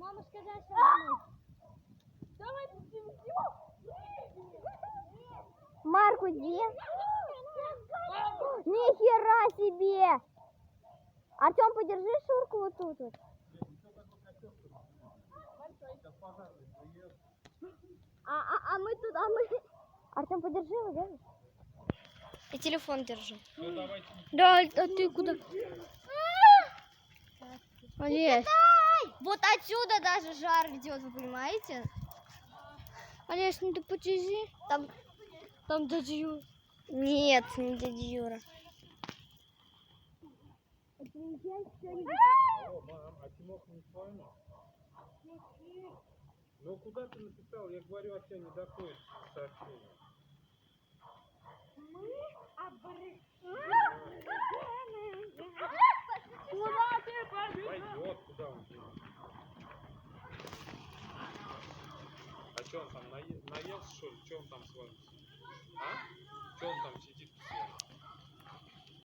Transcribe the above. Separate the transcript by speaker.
Speaker 1: Мама сказала, что домой. Давай Марку, где? Нихера себе! Артем, подержи Шурку вот тут вот. А мы тут, Артем, подержи его, держи. Я телефон держу. Да, а ты куда? Олег. Вот отсюда даже жар идет, вы понимаете? Олег, ну ты подержи. Там дядя Юра. Нет, не дядя Юра.
Speaker 2: Алло, мам, а Тимох не поймал? Ну куда ты написал? Я говорю, от тебя не доходит сообщение. Пойдет, куда он денется? А что он там наелся, что ли? Что он там с вами? А?